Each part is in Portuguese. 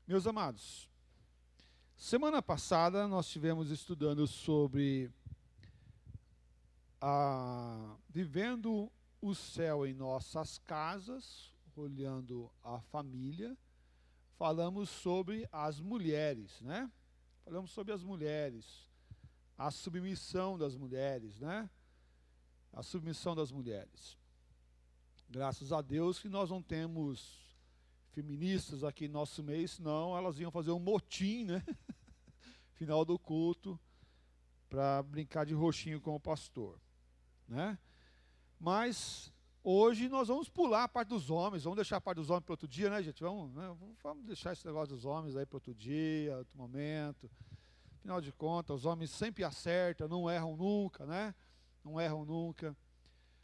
Meus amados, semana passada nós estivemos estudando sobre vivendo o céu em nossas casas, olhando a família. Falamos sobre as mulheres, né? Falamos sobre as mulheres, a submissão das mulheres, né? A submissão das mulheres. Graças a Deus que nós não temos feministas aqui no nosso meio, senão elas iam fazer um motim, né? Final do culto, para brincar de roxinho com o pastor, né? Mas hoje nós vamos pular a parte dos homens, vamos deixar a parte dos homens para outro dia, né, gente? Vamos deixar esse negócio dos homens aí para outro dia, outro momento. Afinal de contas, os homens sempre acertam, não erram nunca, né? Não erram nunca.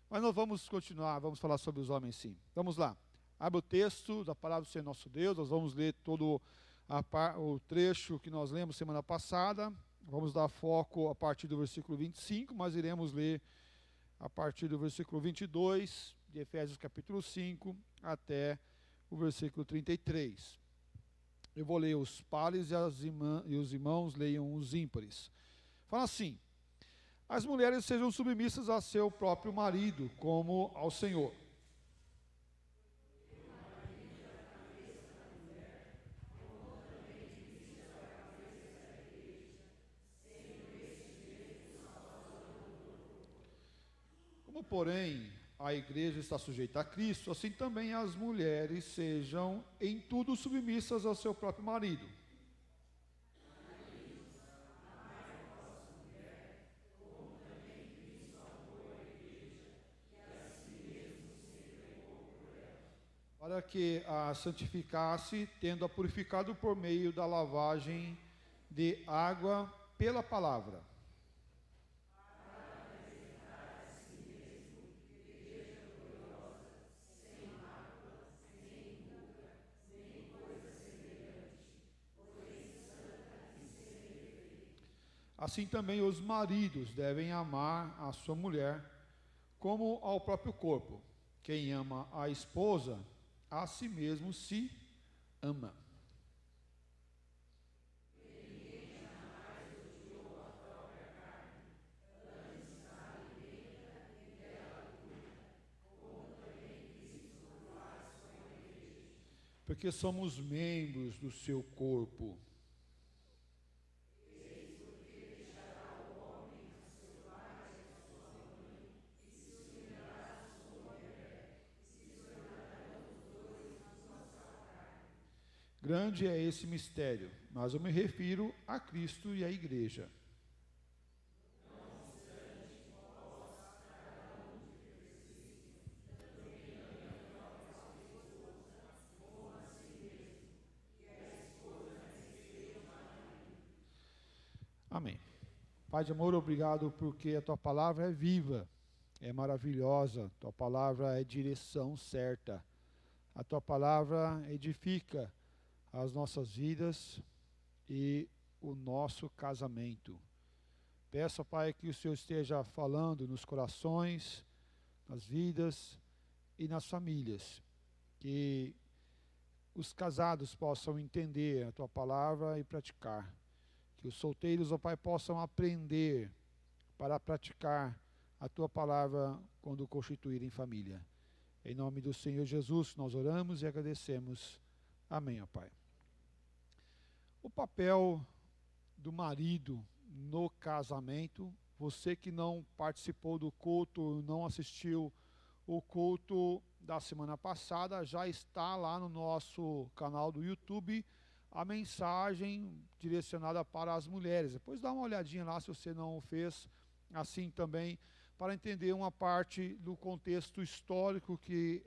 Mas nós vamos continuar, vamos falar sobre os homens sim. Vamos lá. Abra o texto da palavra do Senhor nosso Deus, nós vamos ler todo o trecho que nós lemos semana passada. Vamos dar foco a partir do versículo 25, mas iremos ler a partir do versículo 22, de Efésios capítulo 5, até o versículo 33. Eu vou ler os pares e os irmãos leiam os ímpares. Fala assim: as mulheres sejam submissas a seu próprio marido, como ao Senhor. Como, porém, a igreja está sujeita a Cristo, assim também as mulheres sejam em tudo submissas ao seu próprio marido. Para que a santificasse, tendo-a purificado por meio da lavagem de água pela palavra. Assim também os maridos devem amar a sua mulher como ao próprio corpo. Quem ama a esposa, a si mesmo se ama. Porque somos membros do seu corpo. Grande é esse mistério, mas eu me refiro a Cristo e à igreja. Amém. Pai de amor, obrigado porque a tua palavra é viva, é maravilhosa, a tua palavra é direção certa, a tua palavra edifica as nossas vidas e o nosso casamento. Peço, Pai, que o Senhor esteja falando nos corações, nas vidas e nas famílias, que os casados possam entender a tua palavra e praticar, que os solteiros, ó Pai, possam aprender para praticar a tua palavra quando constituírem família. Em nome do Senhor Jesus, nós oramos e agradecemos. Amém, ó Pai. O papel do marido no casamento, você que não participou do culto, não assistiu o culto da semana passada, já está lá no nosso canal do YouTube a mensagem direcionada para as mulheres. Depois dá uma olhadinha lá se você não o fez, assim também, para entender uma parte do contexto histórico que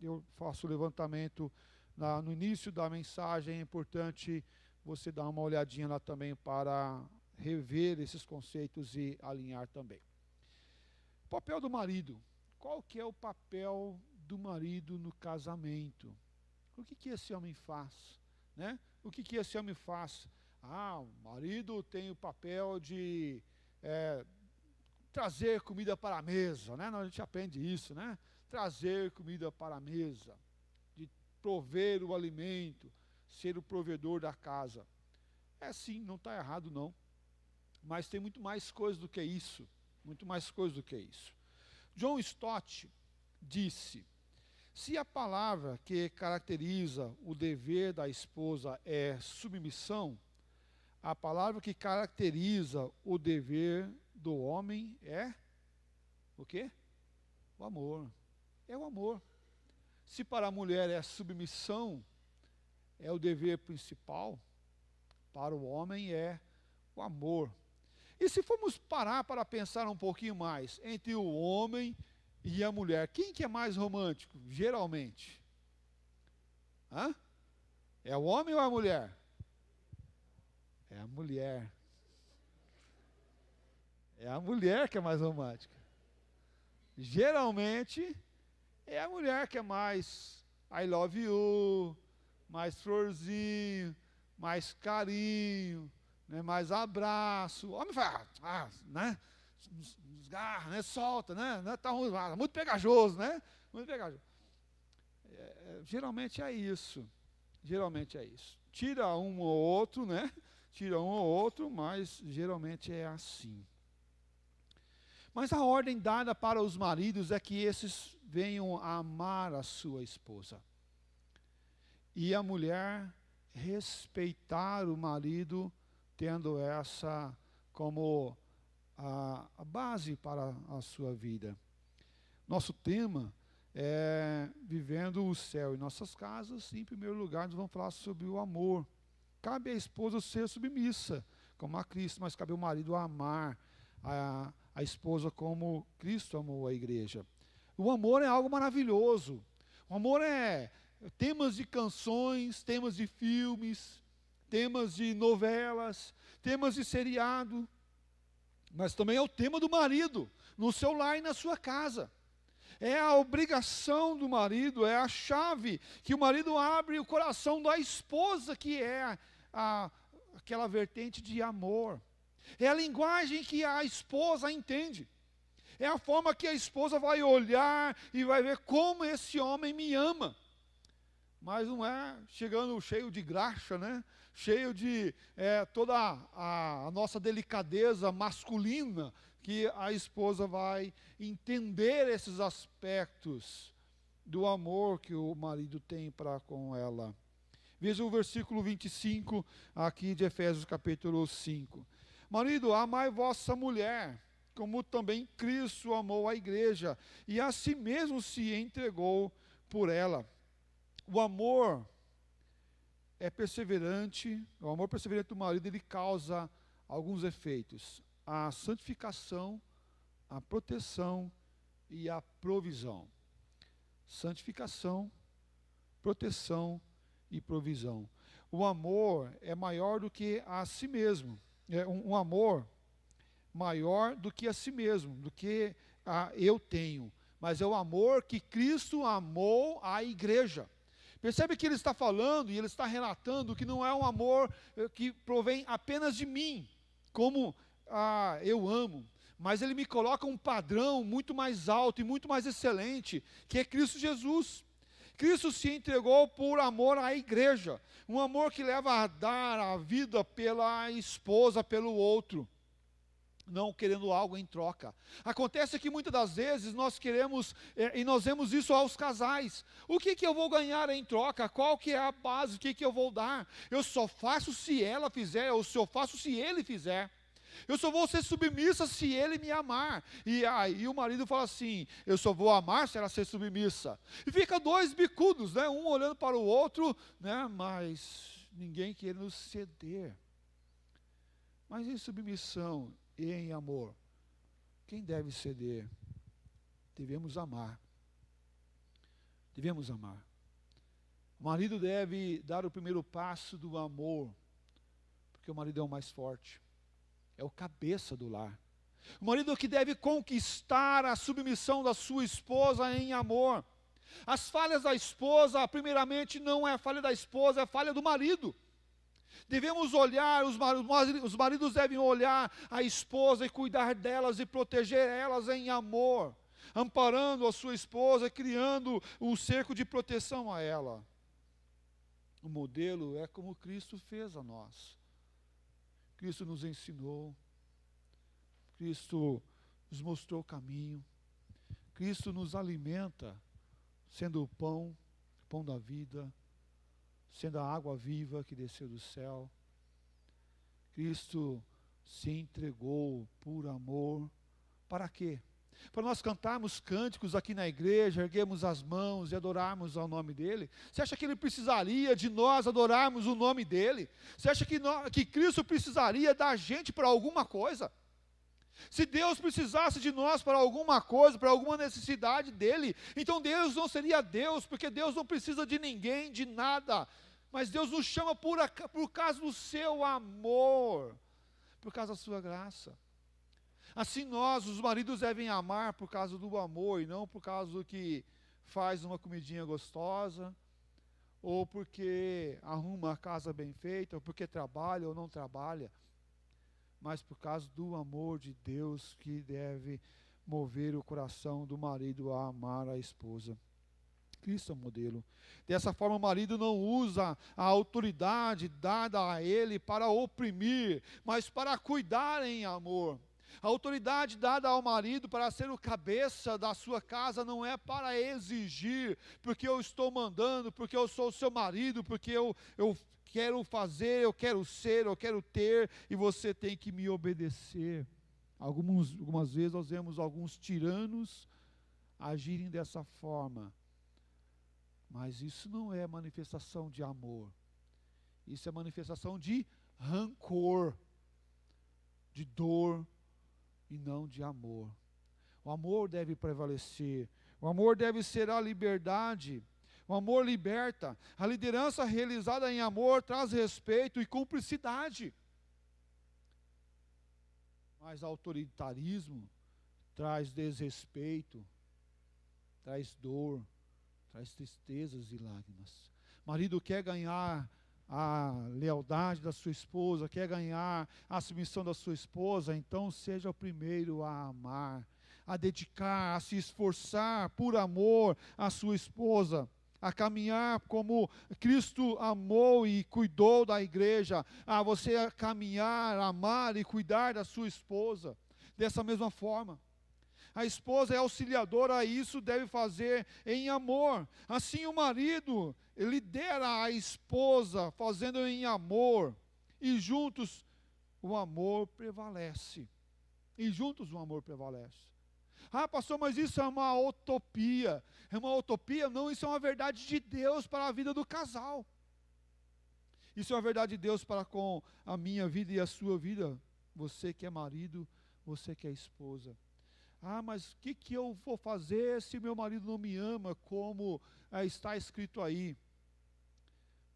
eu faço o levantamento no início da mensagem. É importante você dar uma olhadinha lá também para rever esses conceitos e alinhar também. O papel do marido. Qual que é o papel do marido no casamento? O que esse homem faz? Né? O que esse homem faz? O marido tem o papel de trazer comida para a mesa, né? A gente aprende isso, né? Trazer comida para a mesa, de prover o alimento, ser o provedor da casa. É sim, não está errado não. Mas tem muito mais coisa do que isso. Muito mais coisa do que isso. John Stott disse: se a palavra que caracteriza o dever da esposa é submissão, a palavra que caracteriza o dever do homem é o quê? O amor. É o amor. Se para a mulher é submissão, é o dever principal, para o homem é o amor. E se formos parar para pensar um pouquinho mais, entre o homem e a mulher, quem que é mais romântico, geralmente? Hã? É o homem ou a mulher? É a mulher. É a mulher que é mais romântica. Geralmente, é a mulher que é mais I love you, mais florzinho, mais carinho, né, mais abraço. O homem fala, né? Desgarra, né? Solta, né? Tá muito pegajoso, né? Muito pegajoso. Geralmente é isso. Geralmente é isso. Tira um ou outro, né? Tira um ou outro, mas geralmente é assim. Mas a ordem dada para os maridos é que esses venham a amar a sua esposa. E a mulher respeitar o marido, tendo essa como a base para a sua vida. Nosso tema é vivendo o céu em nossas casas. Em primeiro lugar, nós vamos falar sobre o amor. Cabe à esposa ser submissa, como a Cristo, mas cabe ao marido amar a esposa como Cristo amou a igreja. O amor é algo maravilhoso. O amor é temas de canções, temas de filmes, temas de novelas, temas de seriado, mas também é o tema do marido, no seu lar e na sua casa. É a obrigação do marido, é a chave que o marido abre o coração da esposa, que é aquela vertente de amor. É a linguagem que a esposa entende. É a forma que a esposa vai olhar e vai ver como esse homem me ama. Mas não é chegando cheio de graxa, né? Cheio de toda a nossa delicadeza masculina, que a esposa vai entender esses aspectos do amor que o marido tem para com ela. Veja o versículo 25 aqui de Efésios capítulo 5. Marido, amai vossa mulher, como também Cristo amou a igreja, e a si mesmo se entregou por ela. O amor é perseverante, o amor perseverante do marido, ele causa alguns efeitos: a santificação, a proteção e a provisão. Santificação, proteção e provisão. O amor é maior do que a si mesmo. É um amor maior do que a si mesmo, do que eu tenho. Mas é o amor que Cristo amou a igreja. Percebe que ele está falando e ele está relatando que não é um amor que provém apenas de mim, como eu amo, mas ele me coloca um padrão muito mais alto e muito mais excelente, que é Cristo Jesus. Cristo se entregou por amor à igreja, um amor que leva a dar a vida pela esposa, pelo outro, não querendo algo em troca. Acontece que muitas das vezes nós queremos, e nós vemos isso aos casais: o que eu vou ganhar em troca? Qual que é a base? O que eu vou dar? Eu só faço se ela fizer, ou se eu faço se ele fizer. Eu só vou ser submissa se ele me amar. E aí o marido fala assim: eu só vou amar se ela ser submissa. E fica dois bicudos, né? Um olhando para o outro, né? Mas ninguém querendo ceder. Mas em submissão e em amor, quem deve ceder? Devemos amar. Devemos amar. O marido deve dar o primeiro passo do amor, porque o marido é o mais forte, é o cabeça do lar. O marido que deve conquistar a submissão da sua esposa em amor. As falhas da esposa, primeiramente, não é a falha da esposa, é a falha do marido. Devemos olhar, os maridos devem olhar a esposa e cuidar delas e proteger elas em amor, amparando a sua esposa, criando um cerco de proteção a ela. O modelo é como Cristo fez a nós. Cristo nos ensinou, Cristo nos mostrou o caminho, Cristo nos alimenta, sendo o pão da vida, sendo a água viva que desceu do céu. Cristo se entregou por amor. Para quê? Para nós cantarmos cânticos aqui na igreja, erguermos as mãos e adorarmos ao nome dEle? Você acha que Ele precisaria de nós adorarmos o nome dEle? Você acha que Cristo precisaria da gente para alguma coisa? Se Deus precisasse de nós para alguma coisa, para alguma necessidade dEle, então Deus não seria Deus, porque Deus não precisa de ninguém, de nada. Mas Deus nos chama por causa do seu amor, por causa da sua graça. Assim nós, os maridos, devem amar por causa do amor, e não por causa do que faz uma comidinha gostosa, ou porque arruma a casa bem feita, ou porque trabalha ou não trabalha, mas por causa do amor de Deus que deve mover o coração do marido a amar a esposa. Cristo é o modelo. Dessa forma, o marido não usa a autoridade dada a ele para oprimir, mas para cuidar em amor. A autoridade dada ao marido para ser o cabeça da sua casa não é para exigir, porque eu estou mandando, porque eu sou o seu marido, porque eu quero fazer, eu quero ser, eu quero ter, e você tem que me obedecer. Algumas vezes nós vemos alguns tiranos agirem dessa forma, mas isso não é manifestação de amor, isso é manifestação de rancor, de dor, e não de amor. O amor deve prevalecer, o amor deve ser a liberdade, o amor liberta. A liderança realizada em amor traz respeito e cumplicidade, mas autoritarismo traz desrespeito, traz dor, traz tristezas e lágrimas. Marido quer ganhar a lealdade da sua esposa, quer ganhar a submissão da sua esposa, então seja o primeiro a amar, a dedicar, a se esforçar por amor à sua esposa, a caminhar como Cristo amou e cuidou da igreja, a você caminhar, amar e cuidar da sua esposa, dessa mesma forma. A esposa é auxiliadora, isso deve fazer em amor. Assim o marido lidera a esposa, fazendo em amor. E juntos o amor prevalece. Ah, pastor, mas isso é uma utopia. É uma utopia? Não, isso é uma verdade de Deus para a vida do casal. Isso é uma verdade de Deus para com a minha vida e a sua vida. Você que é marido, você que é esposa. Ah, mas o que eu vou fazer se meu marido não me ama, como está escrito aí?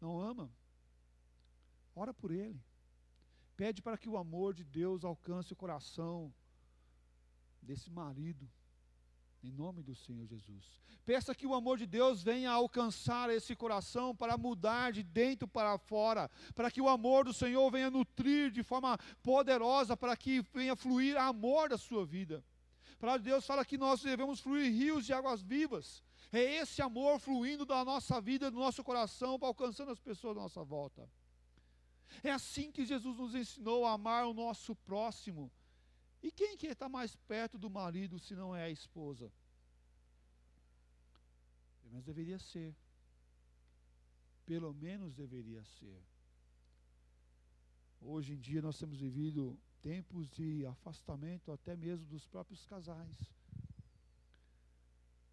Não ama? Ora por ele. Pede para que o amor de Deus alcance o coração desse marido, em nome do Senhor Jesus. Peça que o amor de Deus venha alcançar esse coração para mudar de dentro para fora, para que o amor do Senhor venha nutrir de forma poderosa, para que venha fluir amor da sua vida. A palavra de Deus fala que nós devemos fluir rios de águas vivas. É esse amor fluindo da nossa vida, do nosso coração, para alcançando as pessoas à nossa volta. É assim que Jesus nos ensinou a amar o nosso próximo. E quem que está mais perto do marido se não é a esposa? Pelo menos deveria ser. Pelo menos deveria ser. Hoje em dia nós temos vivido tempos de afastamento até mesmo dos próprios casais.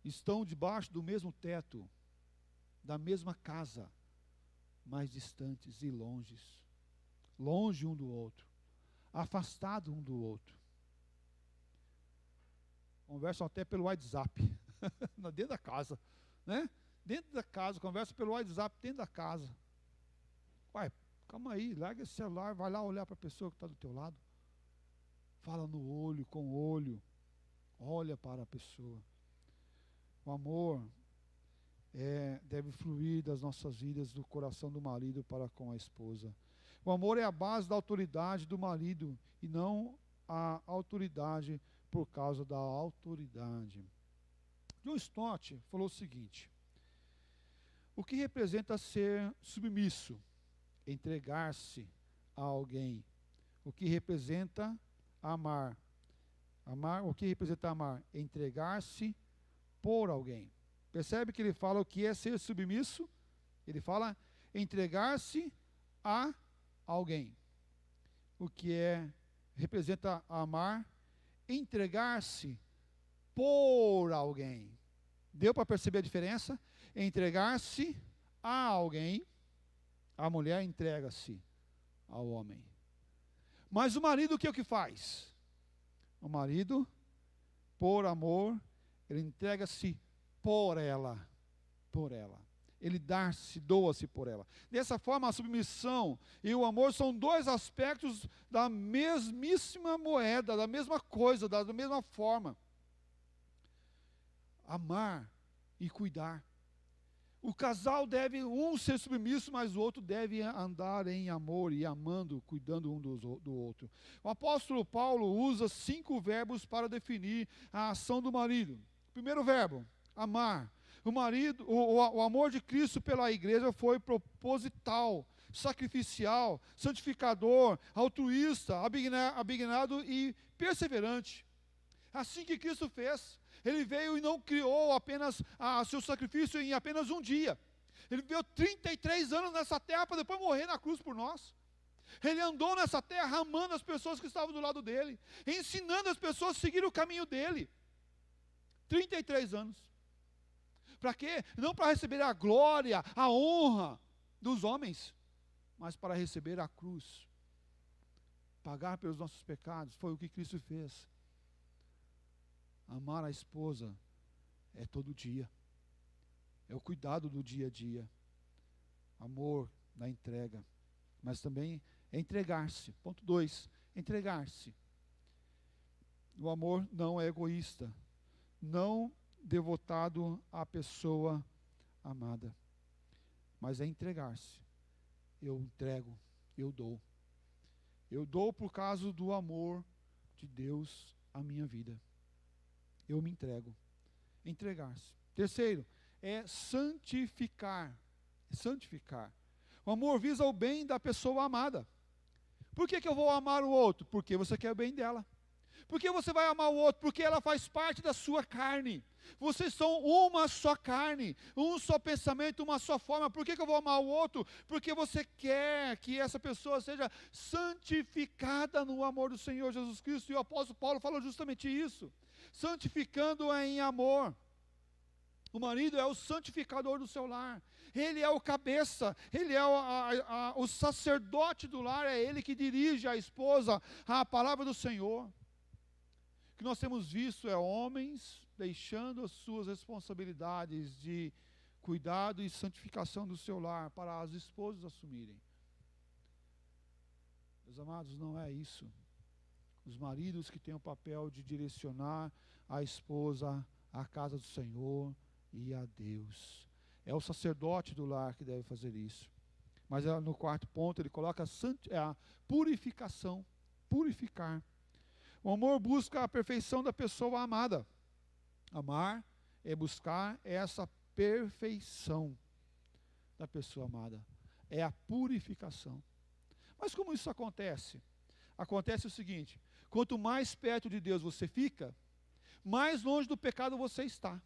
Estão debaixo do mesmo teto, da mesma casa, mas distantes e longe um do outro, afastado um do outro. Conversam até pelo WhatsApp, dentro da casa, né? Dentro da casa, conversa pelo WhatsApp dentro da casa. Uai, calma aí, larga esse celular, vai lá olhar para a pessoa que está do teu lado. Fala no olho, com o olho. Olha para a pessoa. O amor deve fluir das nossas vidas, do coração do marido para com a esposa. O amor é a base da autoridade do marido e não a autoridade por causa da autoridade. John Stott falou o seguinte: O que representa ser submisso? Entregar-se a alguém. O que representa amar? O que representa amar? Entregar-se por alguém. Percebe que ele fala o que é ser submisso? Ele fala entregar-se a alguém. O que representa amar? Entregar-se por alguém. Deu para perceber a diferença? Entregar-se a alguém, a mulher entrega-se ao homem. Mas o marido, o que é o que faz? O marido, por amor, ele entrega-se por ela, por ela. Ele doa-se por ela. Dessa forma, a submissão e o amor são dois aspectos da mesmíssima moeda, da mesma coisa, da mesma forma. Amar e cuidar. O casal deve um ser submisso, mas o outro deve andar em amor e amando, cuidando um do outro. O apóstolo Paulo usa 5 verbos para definir a ação do marido. Primeiro verbo, amar. O amor de Cristo pela igreja foi proposital, sacrificial, santificador, altruísta, abnegado e perseverante. Assim que Cristo fez. Ele veio e não criou apenas seu sacrifício em apenas um dia. Ele viveu 33 anos nessa terra para depois morrer na cruz por nós. Ele andou nessa terra amando as pessoas que estavam do lado dele, ensinando as pessoas a seguir o caminho dele. 33 anos. Para quê? Não para receber a glória, a honra dos homens, mas para receber a cruz. Pagar pelos nossos pecados, foi o que Cristo fez. Amar a esposa é todo dia. É o cuidado do dia a dia. Amor na entrega. Mas também é entregar-se. Ponto 2. Entregar-se. O amor não é egoísta. Não devotado à pessoa amada. Mas é entregar-se. Eu entrego. Eu dou. Eu dou por causa do amor de Deus à minha vida. Eu me entrego. Entregar-se. Terceiro, é santificar. Santificar. O amor visa o bem da pessoa amada. Por que eu vou amar o outro? Porque você quer o bem dela. Por que você vai amar o outro? Porque ela faz parte da sua carne. Vocês são uma só carne, um só pensamento, uma só forma. Por que eu vou amar o outro? Porque você quer que essa pessoa seja santificada no amor do Senhor Jesus Cristo. E o apóstolo Paulo falou justamente isso. Santificando-a em amor. O marido é o santificador do seu lar. Ele é o cabeça, ele é o sacerdote do lar, é ele que dirige a esposa à palavra do Senhor. O que nós temos visto é homens deixando as suas responsabilidades de cuidado e santificação do seu lar para as esposas assumirem. Meus amados, não é isso. Os maridos que têm o papel de direcionar a esposa à casa do Senhor e a Deus. É o sacerdote do lar que deve fazer isso. Mas no quarto ponto ele coloca a purificação. Purificar. O amor busca a perfeição da pessoa amada. Amar é buscar essa perfeição da pessoa amada. É a purificação. Mas como isso acontece? Acontece o seguinte: quanto mais perto de Deus você fica, mais longe do pecado você está.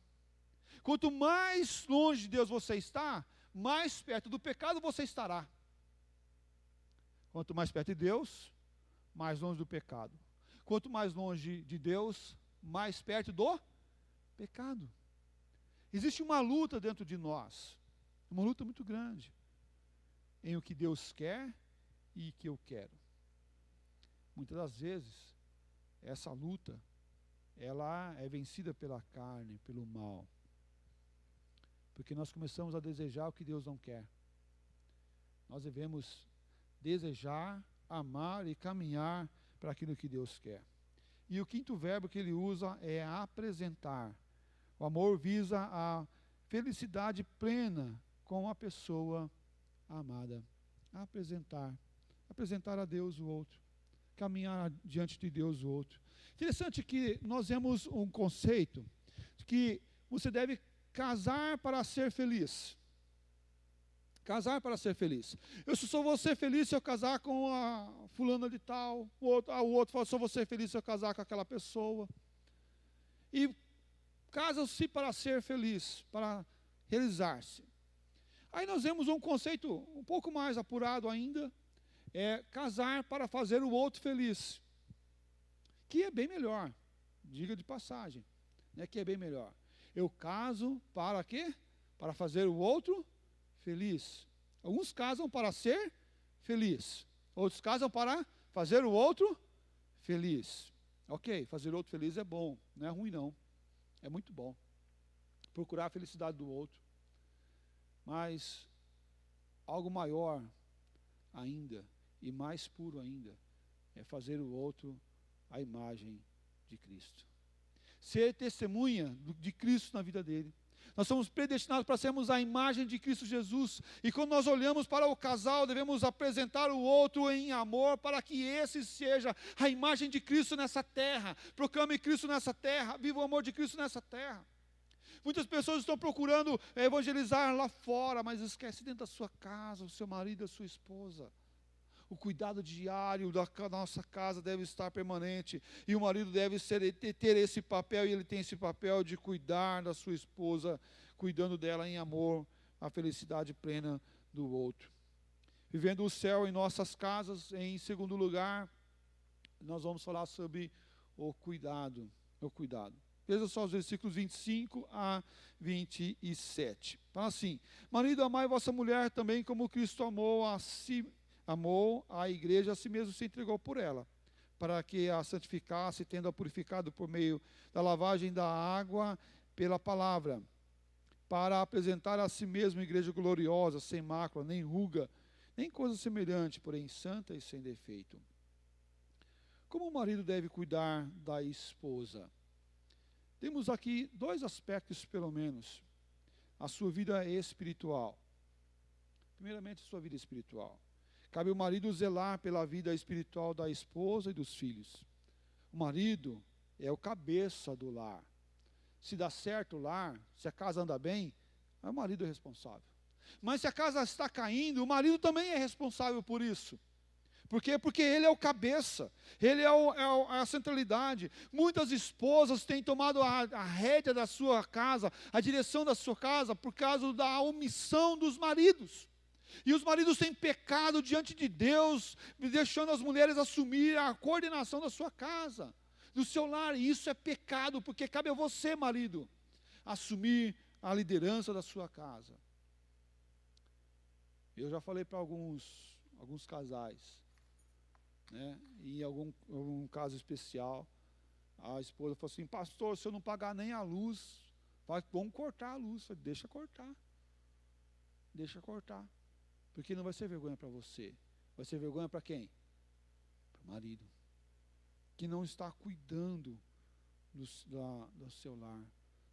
Quanto mais longe de Deus você está, mais perto do pecado você estará. Quanto mais perto de Deus, mais longe do pecado. Quanto mais longe de Deus, mais perto do pecado. Existe uma luta dentro de nós, uma luta muito grande, em o que Deus quer e o que eu quero. Muitas das vezes, essa luta, ela é vencida pela carne, pelo mal. Porque nós começamos a desejar o que Deus não quer. Nós devemos desejar, amar e caminhar para aquilo que Deus quer. E o quinto verbo que ele usa é apresentar. O amor visa a felicidade plena com a pessoa amada. Apresentar. Apresentar a Deus o outro. Caminhar diante de Deus o outro. Interessante que nós vemos um conceito que você deve casar para ser feliz. Casar para ser feliz. Eu só vou ser feliz se eu casar com a fulana de tal. O outro fala, só vou ser feliz se eu casar com aquela pessoa. E casam-se para ser feliz, para realizar-se. Aí nós vemos um conceito um pouco mais apurado ainda, é casar para fazer o outro feliz. Que é bem melhor, diga de passagem, né, que é bem melhor. Eu caso para quê? Para fazer o outro feliz. Alguns casam para ser feliz, outros casam para fazer o outro feliz. Ok, fazer o outro feliz é bom, não é ruim não, é muito bom. Procurar a felicidade do outro. Mas algo maior ainda, e mais puro ainda, é fazer o outro a imagem de Cristo. Ser testemunha de Cristo na vida dele. Nós somos predestinados para sermos a imagem de Cristo Jesus. E quando nós olhamos para o casal, devemos apresentar o outro em amor, para que esse seja a imagem de Cristo nessa terra. Proclame Cristo nessa terra, viva o amor de Cristo nessa terra. Muitas pessoas estão procurando evangelizar lá fora, mas esquece dentro da sua casa, o seu marido, a sua esposa. O cuidado diário da nossa casa deve estar permanente. E o marido deve ter esse papel, e ele tem esse papel de cuidar da sua esposa, cuidando dela em amor, a felicidade plena do outro. Vivendo o céu em nossas casas, em segundo lugar, nós vamos falar sobre o cuidado. O cuidado. Veja só os versículos 25 a 27. Fala assim: marido, amai vossa mulher também como Cristo amou a igreja, a si mesmo se entregou por ela, para que a santificasse, tendo-a purificado por meio da lavagem da água pela palavra, para apresentar a si mesmo igreja gloriosa, sem mácula, nem ruga, nem coisa semelhante, porém santa e sem defeito. Como o marido deve cuidar da esposa? Temos aqui dois aspectos, pelo menos. A sua vida espiritual. Primeiramente, a sua vida espiritual. Cabe ao marido zelar pela vida espiritual da esposa e dos filhos. O marido é o cabeça do lar. Se dá certo o lar, se a casa anda bem, o marido é responsável. Mas se a casa está caindo, o marido também é responsável por isso. Por quê? Porque ele é o cabeça, ele é a centralidade. Muitas esposas têm tomado a rédea da sua casa, a direção da sua casa, por causa da omissão dos maridos. E os maridos têm pecado diante de Deus, deixando as mulheres assumir a coordenação da sua casa, do seu lar. E isso é pecado, porque cabe a você, marido, assumir a liderança da sua casa. Eu já falei para alguns casais, né, e em algum caso especial, a esposa falou assim: pastor, se eu não pagar nem a luz, vamos cortar a luz. Eu falei, deixa cortar. Porque não vai ser vergonha para você. Vai ser vergonha para quem? Para o marido. Que não está cuidando do seu lar,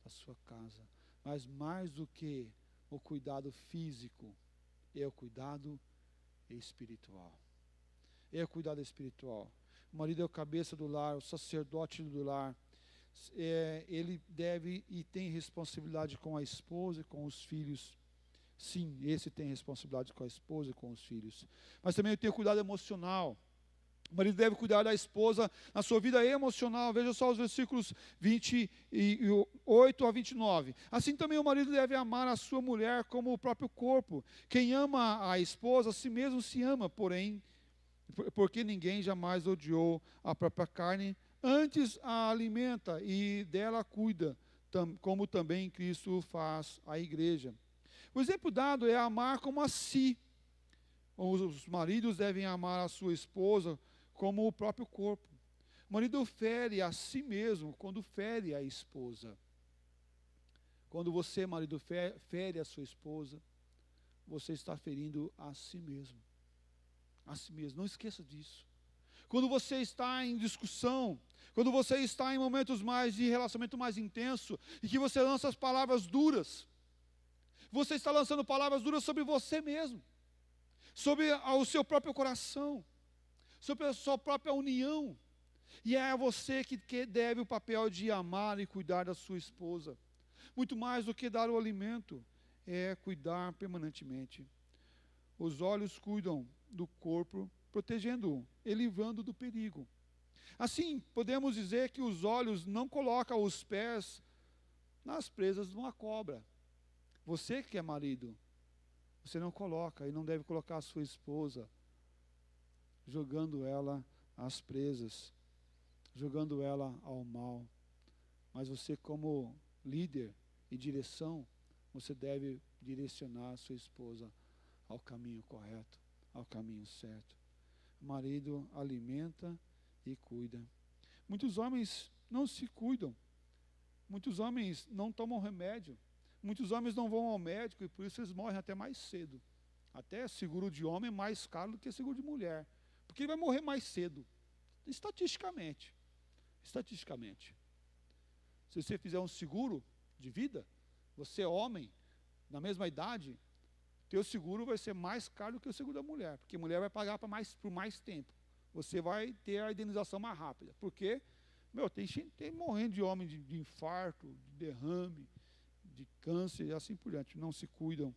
da sua casa. Mas mais do que o cuidado físico, é o cuidado espiritual. É o cuidado espiritual. O marido é o cabeça do lar, o sacerdote do lar. Ele deve e tem responsabilidade com a esposa e com os filhos. Sim, esse tem responsabilidade com a esposa e com os filhos. Mas também ele tem o cuidado emocional. O marido deve cuidar da esposa na sua vida emocional. Veja só os versículos 28 a 29. Assim também o marido deve amar a sua mulher como o próprio corpo. Quem ama a esposa, a si mesmo se ama, porém, porque ninguém jamais odiou a própria carne, antes a alimenta e dela cuida, como também Cristo faz a igreja. O exemplo dado é amar como a si. Os maridos devem amar a sua esposa como o próprio corpo. O marido fere a si mesmo quando fere a esposa. Quando você, marido, fere a sua esposa, você está ferindo a si mesmo. A si mesmo, não esqueça disso. Quando você está em discussão, quando você está em momentos de relacionamento mais intenso, e que você lança as palavras duras, você está lançando palavras duras sobre você mesmo, sobre o seu próprio coração, sobre a sua própria união. E é você que deve o papel de amar e cuidar da sua esposa. Muito mais do que dar o alimento, é cuidar permanentemente. os olhos cuidam do corpo, protegendo-o e livrando do perigo. Assim, podemos dizer que os olhos não colocam os pés nas presas de uma cobra. Você que é marido, você não coloca e não deve colocar a sua esposa, jogando ela às presas, jogando ela ao mal. Mas você, como líder e direção, você deve direcionar a sua esposa ao caminho correto, ao caminho certo. O marido alimenta e cuida. Muitos homens não se cuidam. Muitos homens não tomam remédio. Muitos homens não vão ao médico e por isso eles morrem até mais cedo. Até seguro de homem é mais caro do que seguro de mulher. Porque ele vai morrer mais cedo. Estatisticamente. Estatisticamente. Se você fizer um seguro de vida, você é homem, na mesma idade, teu seguro vai ser mais caro do que o seguro da mulher. Porque a mulher vai pagar por mais tempo. Você vai ter a indenização mais rápida. Porque, tem gente morrendo de homem de infarto, de derrame, de câncer e assim por diante. Não se cuidam.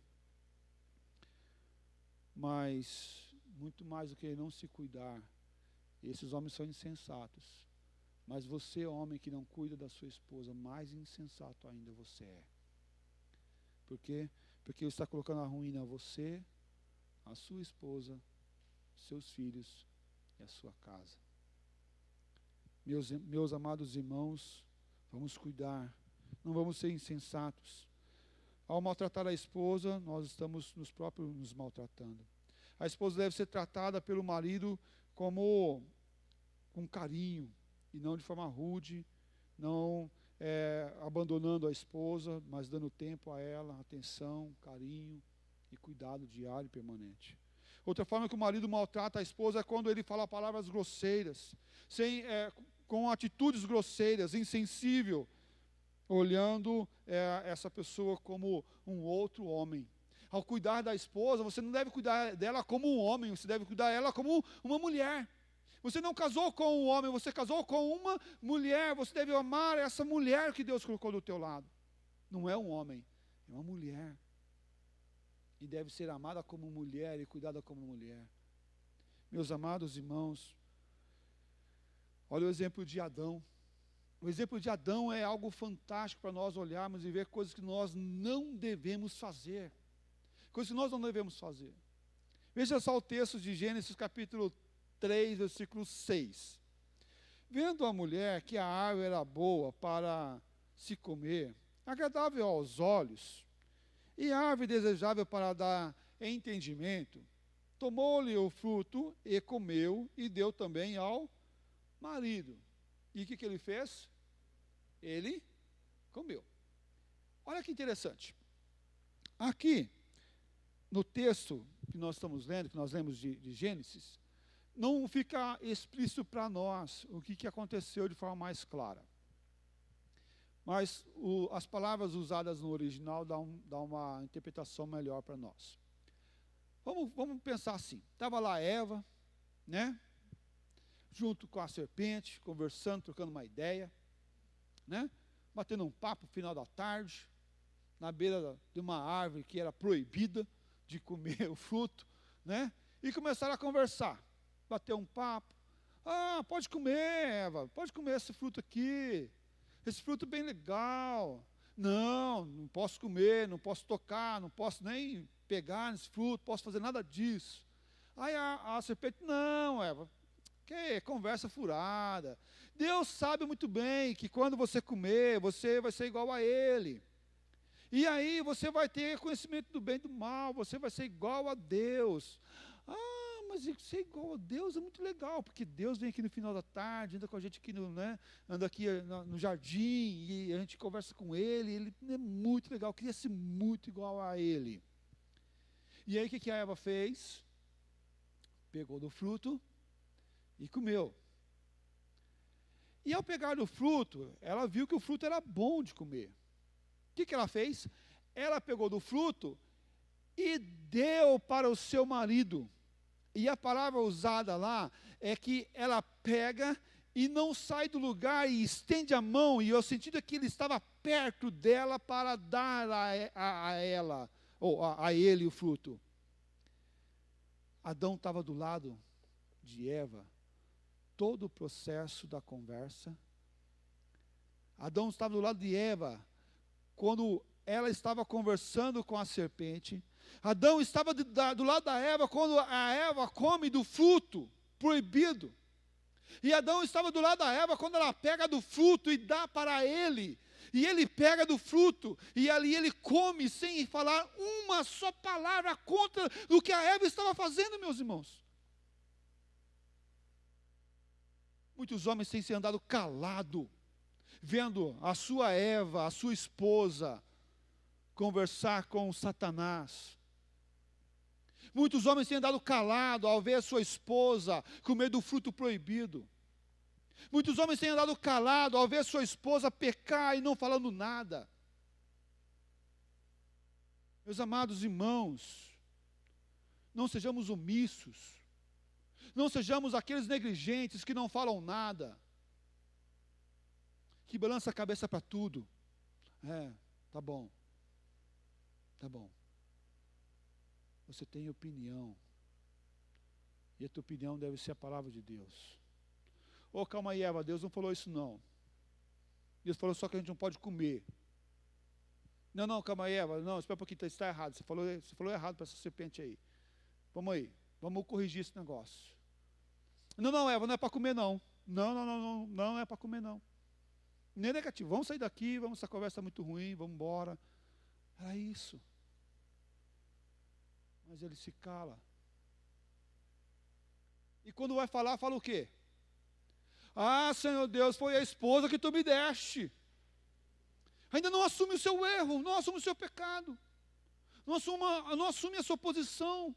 Mas, muito mais do que não se cuidar, esses homens são insensatos. Mas você, homem que não cuida da sua esposa, mais insensato ainda você é. Por quê? Porque você está colocando a ruína a você, a sua esposa, seus filhos e a sua casa. Meus amados irmãos, vamos cuidar, não vamos ser insensatos. Ao maltratar a esposa, nós estamos nos maltratando. A esposa deve ser tratada pelo marido com carinho, e não de forma rude, não abandonando a esposa, mas dando tempo a ela, atenção, carinho e cuidado diário e permanente. Outra forma que o marido maltrata a esposa é quando ele fala palavras grosseiras, com atitudes grosseiras, insensível, olhando essa pessoa como um outro homem. Ao cuidar da esposa, você não deve cuidar dela como um homem, você deve cuidar dela como uma mulher. Você não casou com um homem, você casou com uma mulher. Você deve amar essa mulher que Deus colocou do teu lado. Não é um homem, é uma mulher. E deve ser amada como mulher e cuidada como mulher. Meus amados irmãos, olha o exemplo de Adão. O exemplo de Adão é algo fantástico para nós olharmos e ver coisas que nós não devemos fazer. Coisas que nós não devemos fazer. Veja só o texto de Gênesis capítulo 3, versículo 6. Vendo a mulher que a árvore era boa para se comer, agradável aos olhos, e árvore desejável para dar entendimento, tomou-lhe o fruto e comeu, e deu também ao marido. E o que ele fez? Ele comeu. Olha que interessante. Aqui, no texto que nós estamos lendo, que nós lemos de Gênesis, não fica explícito para nós o que aconteceu de forma mais clara. Mas as palavras usadas no original dão uma interpretação melhor para nós. Vamos pensar assim. Estava lá Eva, né? Junto com a serpente, conversando, trocando uma ideia, né? Batendo um papo no final da tarde, na beira de uma árvore que era proibida de comer o fruto, né? E começaram a conversar. Bater um papo. Ah, pode comer, Eva, pode comer esse fruto aqui. Esse fruto é bem legal. Não posso comer, não posso tocar, não posso nem pegar nesse fruto, posso fazer nada disso. Aí a serpente, não, Eva, que conversa furada. Deus sabe muito bem que quando você comer, você vai ser igual a Ele. E aí você vai ter conhecimento do bem e do mal, você vai ser igual a Deus. Mas ser igual a Deus é muito legal, porque Deus vem aqui no final da tarde, anda com a gente aqui anda aqui no jardim, e a gente conversa com Ele é muito legal, queria ser muito igual a Ele. E aí o que a Eva fez? Pegou do fruto e comeu. E ao pegar do fruto, ela viu que o fruto era bom de comer. O que ela fez? Ela pegou do fruto e deu para o seu marido. E a palavra usada lá é que ela pega e não sai do lugar e estende a mão, e o sentido é que ele estava perto dela para dar a ela, ou a ele o fruto. Adão estava do lado de Eva, todo o processo da conversa. Adão estava do lado de Eva, quando ela estava conversando com a serpente. Adão estava do lado da Eva, quando a Eva come do fruto proibido. E Adão estava do lado da Eva, quando ela pega do fruto e dá para ele. E ele pega do fruto, e ali ele come, sem falar uma só palavra contra o que a Eva estava fazendo, meus irmãos. Muitos homens têm se andado calado, vendo a sua Eva, a sua esposa, conversar com Satanás. Muitos homens têm andado calado ao ver a sua esposa comer do fruto proibido. Muitos homens têm andado calado ao ver a sua esposa pecar e não falando nada. Meus amados irmãos, não sejamos omissos. Não sejamos aqueles negligentes que não falam nada, que balança a cabeça para tudo. Tá bom. Tá bom. Você tem opinião. E a tua opinião deve ser a palavra de Deus. Calma aí, Eva, Deus não falou isso não. Deus falou só que a gente não pode comer. Não, calma aí, Eva, não, espera um pouquinho, está errado. Você falou errado para essa serpente aí. Vamos aí, vamos corrigir esse negócio. Não, Eva, não é para comer não. Não é para comer não. Nem negativo, vamos sair daqui, essa conversa é muito ruim, vamos embora. Era isso. Mas ele se cala. E quando vai falar, fala o quê? Senhor Deus, foi a esposa que tu me deste. Ainda não assume o seu erro, não assume o seu pecado. Não assume a sua posição.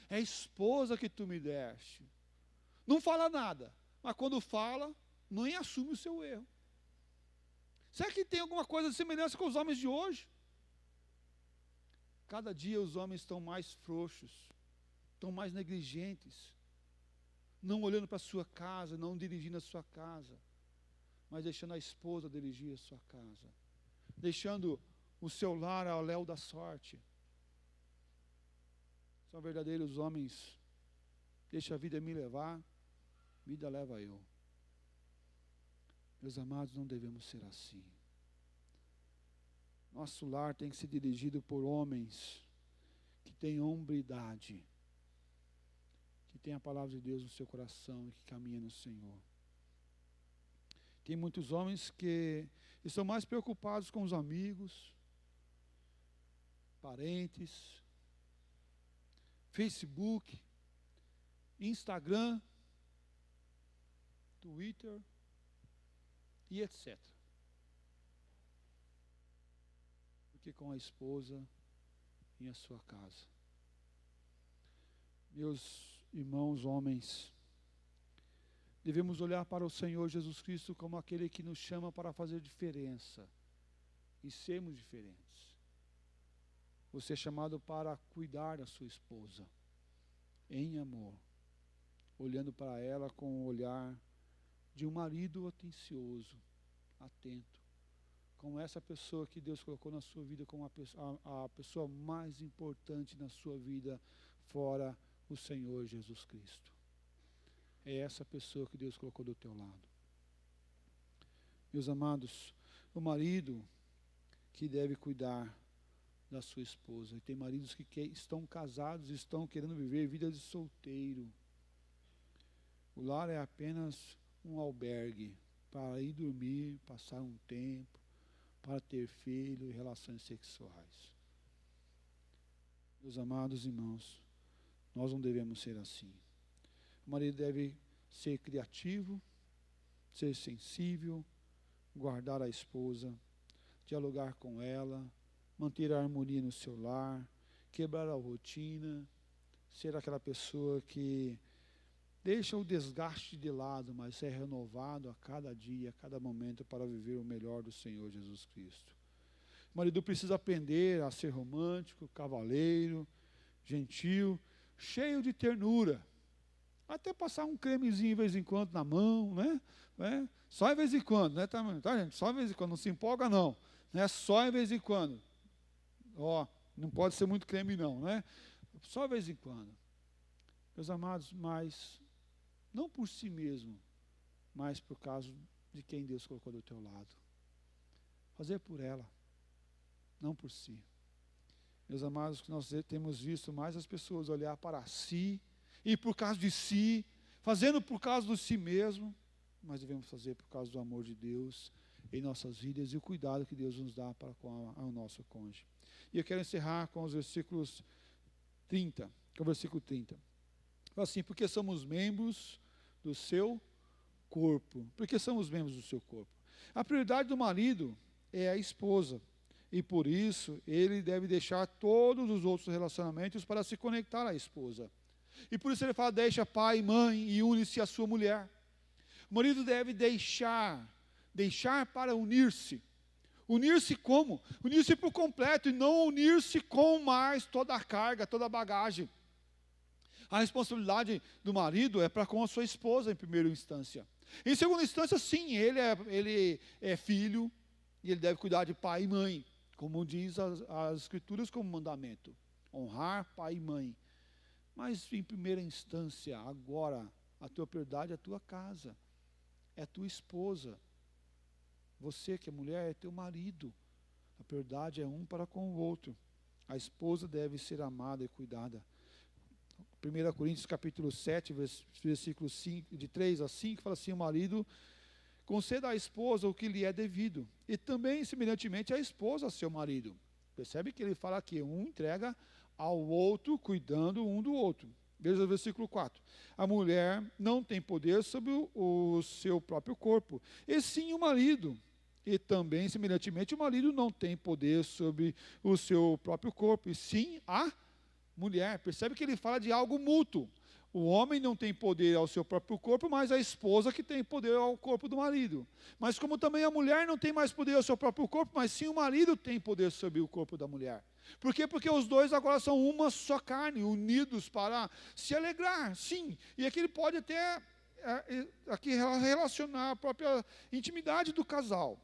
É a esposa que tu me deste. Não fala nada, mas quando fala, nem assume o seu erro. Será que tem alguma coisa de semelhança com os homens de hoje? Cada dia os homens estão mais frouxos, estão mais negligentes, não olhando para a sua casa, não dirigindo a sua casa, mas deixando a esposa dirigir a sua casa, deixando o seu lar ao léu da sorte. São verdadeiros homens, deixa a vida me levar, vida leva eu. Meus amados, não devemos ser assim. Nosso lar tem que ser dirigido por homens que têm hombridade, que têm a palavra de Deus no seu coração e que caminham no Senhor. Tem muitos homens que estão mais preocupados com os amigos, parentes, Facebook, Instagram, Twitter e etc. Do que com a esposa em a sua casa. Meus irmãos, homens, devemos olhar para o Senhor Jesus Cristo como aquele que nos chama para fazer diferença e sermos diferentes. Você é chamado para cuidar da sua esposa em amor, olhando para ela com o olhar de um marido atencioso, atento, como essa pessoa que Deus colocou na sua vida como a pessoa mais importante na sua vida, fora o Senhor Jesus Cristo. É essa pessoa que Deus colocou do teu lado. Meus amados, o marido que deve cuidar da sua esposa. E tem maridos que estão casados, estão querendo viver vida de solteiro. O lar é apenas um albergue para ir dormir, passar um tempo, para ter filho e relações sexuais. Meus amados irmãos, nós não devemos ser assim. O marido deve ser criativo, ser sensível, guardar a esposa, dialogar com ela, manter a harmonia no seu lar, quebrar a rotina, ser aquela pessoa que deixa o desgaste de lado, mas é renovado a cada dia, a cada momento para viver o melhor do Senhor Jesus Cristo. O marido precisa aprender a ser romântico, cavalheiro, gentil, cheio de ternura. Até passar um cremezinho de vez em quando na mão, né? Só de vez em quando, né? Tá, gente? Só de vez em quando, não se empolga não. Né? Só de vez em quando. Não pode ser muito creme não, né? Só de vez em quando. Meus amados, mas não por si mesmo, mas por causa de quem Deus colocou do teu lado. Fazer por ela, não por si. Meus amados, nós temos visto mais as pessoas olhar para si, e por causa de si, fazendo por causa de si mesmo, mas devemos fazer por causa do amor de Deus em nossas vidas e o cuidado que Deus nos dá para com o nosso cônjuge. E eu quero encerrar com os versículos 30, que é o versículo 30. Fala assim, porque somos membros do seu corpo. Porque somos membros do seu corpo. A prioridade do marido é a esposa. E por isso, ele deve deixar todos os outros relacionamentos para se conectar à esposa. E por isso ele fala, deixa pai e mãe e une-se à sua mulher. O marido deve deixar para unir-se. Unir-se como? Unir-se por completo e não unir-se com mais toda a carga, toda a bagagem. A responsabilidade do marido é para com a sua esposa em primeira instância. Em segunda instância, sim, ele é filho e ele deve cuidar de pai e mãe, como diz as escrituras como mandamento. Honrar pai e mãe. Mas em primeira instância, agora, a tua prioridade é a tua casa, é a tua esposa. Você que é mulher é teu marido. A prioridade é um para com o outro. A esposa deve ser amada e cuidada. 1 Coríntios capítulo 7, versículo 5, de 3 a 5, fala assim, o marido conceda à esposa o que lhe é devido. E também, semelhantemente, a esposa a seu marido. Percebe que ele fala aqui, um entrega ao outro, cuidando um do outro. Veja o versículo 4. A mulher não tem poder sobre o seu próprio corpo, e sim o marido. E também, semelhantemente, o marido não tem poder sobre o seu próprio corpo, e sim a mulher. Percebe que ele fala de algo mútuo. O homem não tem poder ao seu próprio corpo, mas a esposa que tem poder ao corpo do marido. Mas como também a mulher não tem mais poder ao seu próprio corpo, mas sim o marido tem poder sobre o corpo da mulher. Por quê? Porque os dois agora são uma só carne, unidos para se alegrar, sim. E aqui ele pode até aqui relacionar a própria intimidade do casal.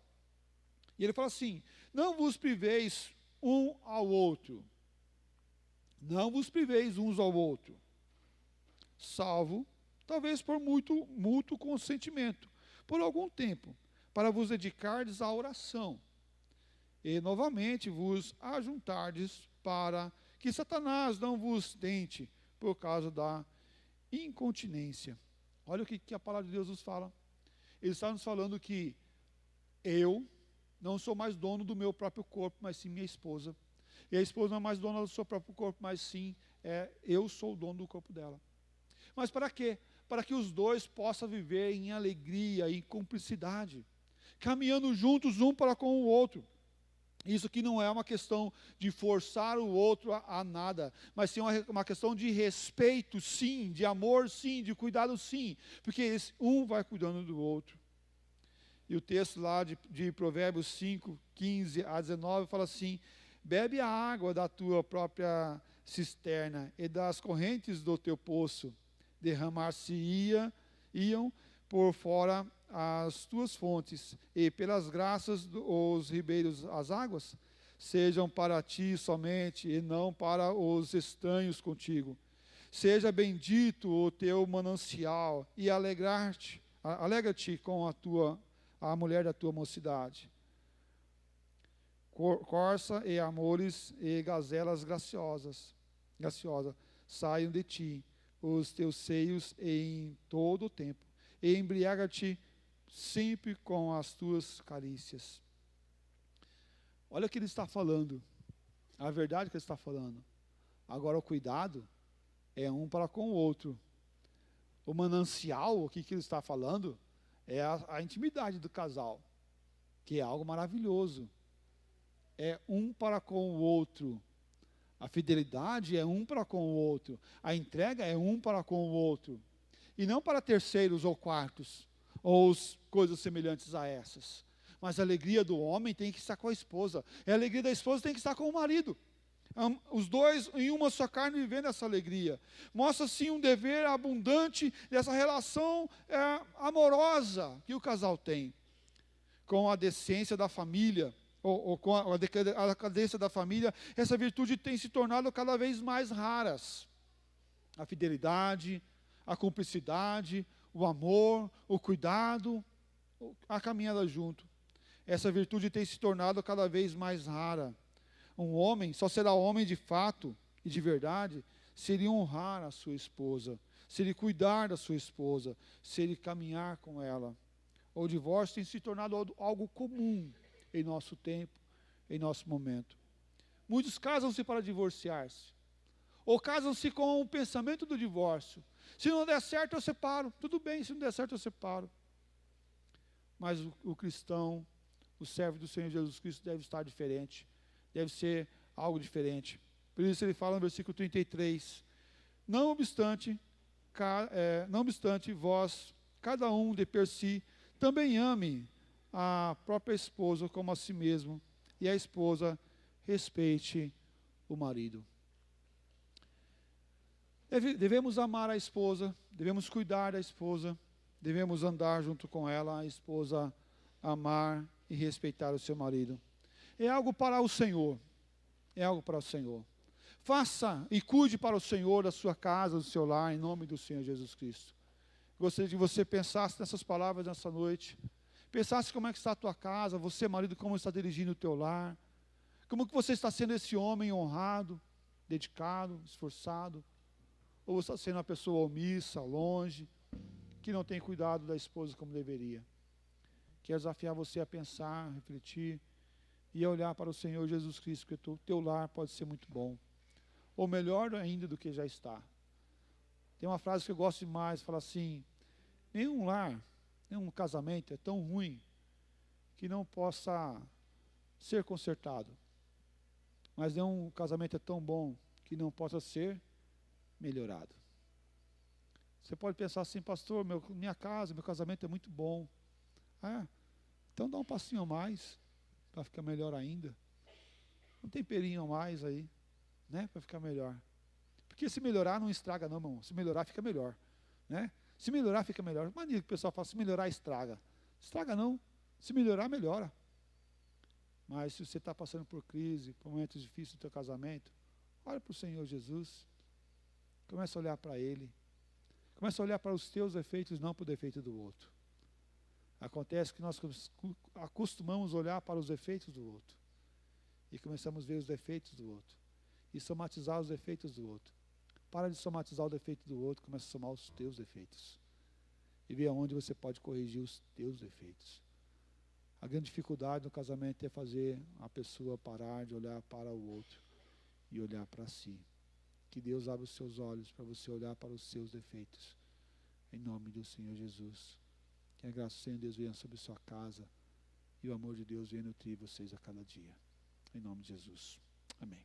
E ele fala assim, não vos priveis um ao outro. Não vos priveis uns ao outro, salvo, talvez por mútuo consentimento, por algum tempo, para vos dedicardes à oração, e novamente vos ajuntardes para que Satanás não vos tente por causa da incontinência. Olha o que a palavra de Deus nos fala. Ele está nos falando que eu não sou mais dono do meu próprio corpo, mas sim minha esposa. E a esposa não é mais dona do seu próprio corpo, mas sim, eu sou o dono do corpo dela. Mas para quê? Para que os dois possam viver em alegria e cumplicidade, caminhando juntos um para com o outro. Isso aqui não é uma questão de forçar o outro a nada, mas sim uma questão de respeito, sim, de amor, sim, de cuidado, sim, porque um vai cuidando do outro. E o texto lá de Provérbios 5, 15 a 19 fala assim, bebe a água da tua própria cisterna e das correntes do teu poço. Derramar-se-iam por fora as tuas fontes, e pelas graças dos ribeiros as águas, sejam para ti somente, e não para os estranhos contigo. Seja bendito o teu manancial, e alegra-te com a mulher da tua mocidade. Corça e amores e gazelas graciosas, saiam de ti os teus seios em todo o tempo, e embriaga-te sempre com as tuas carícias. Olha o que ele está falando, a verdade que ele está falando. Agora o cuidado é um para com o outro. O manancial, o que ele está falando, é a intimidade do casal, que é algo maravilhoso. É um para com o outro. A fidelidade é um para com o outro. A entrega é um para com o outro. E não para terceiros ou quartos, ou coisas semelhantes a essas. Mas a alegria do homem tem que estar com a esposa. E a alegria da esposa tem que estar com o marido. Os dois em uma só carne vivendo essa alegria. Mostra sim um dever abundante dessa relação amorosa que o casal tem. Com a decência da família, ou com a decadência da família, essa virtude tem se tornado cada vez mais raras. a fidelidade, a cumplicidade, o amor, o cuidado, a caminhada junto. Essa virtude tem se tornado cada vez mais rara. Um homem só será homem de fato e de verdade se ele honrar a sua esposa, se ele cuidar da sua esposa, se ele caminhar com ela. O divórcio tem se tornado algo comum em nosso tempo, em nosso momento. Muitos casam-se para divorciar-se, ou casam-se com o pensamento do divórcio. Se não der certo, eu separo. Tudo bem, se não der certo, eu separo. Mas o cristão, o servo do Senhor Jesus Cristo deve estar diferente, deve ser algo diferente. Por isso ele fala no versículo 33, não obstante vós, cada um de per si, também ame a própria esposa como a si mesmo, e a esposa respeite o marido. Devemos amar a esposa, devemos cuidar da esposa, devemos andar junto com ela, a esposa amar e respeitar o seu marido. É algo para o Senhor, é algo para o Senhor. Faça e cuide para o Senhor da sua casa, do seu lar, em nome do Senhor Jesus Cristo. Gostaria que você pensasse nessas palavras nessa noite. Pensasse como é que está a tua casa, você, marido, como está dirigindo o teu lar. Como que você está sendo esse homem honrado, dedicado, esforçado. Ou você está sendo uma pessoa omissa, longe, que não tem cuidado da esposa como deveria. Quero desafiar você a pensar, a refletir e a olhar para o Senhor Jesus Cristo, porque o teu lar pode ser muito bom. Ou melhor ainda do que já está. Tem uma frase que eu gosto demais, fala assim, nenhum lar, nenhum casamento é tão ruim que não possa ser consertado. Mas nenhum casamento é tão bom que não possa ser melhorado. Você pode pensar assim, pastor, minha casa, meu casamento é muito bom. Então dá um passinho a mais, para ficar melhor ainda. Um temperinho a mais aí, né, para ficar melhor. Porque se melhorar não estraga não, irmão. Se melhorar fica melhor, né? Se melhorar fica melhor. Mania que o pessoal fala, se melhorar estraga. Estraga não. Se melhorar, melhora. Mas se você está passando por crise, por momentos difíceis do teu casamento, olha para o Senhor Jesus. Começa a olhar para Ele. Começa a olhar para os teus defeitos, não para o defeito do outro. Acontece que nós acostumamos olhar para os defeitos do outro. E começamos a ver os defeitos do outro. E somatizar os defeitos do outro. Para de somatizar o defeito do outro, começa a somar os teus defeitos. E ver aonde você pode corrigir os teus defeitos. A grande dificuldade no casamento é fazer a pessoa parar de olhar para o outro e olhar para si. Que Deus abra os seus olhos para você olhar para os seus defeitos. Em nome do Senhor Jesus. Que a graça do Senhor Deus venha sobre sua casa e o amor de Deus venha nutrir vocês a cada dia. Em nome de Jesus. Amém.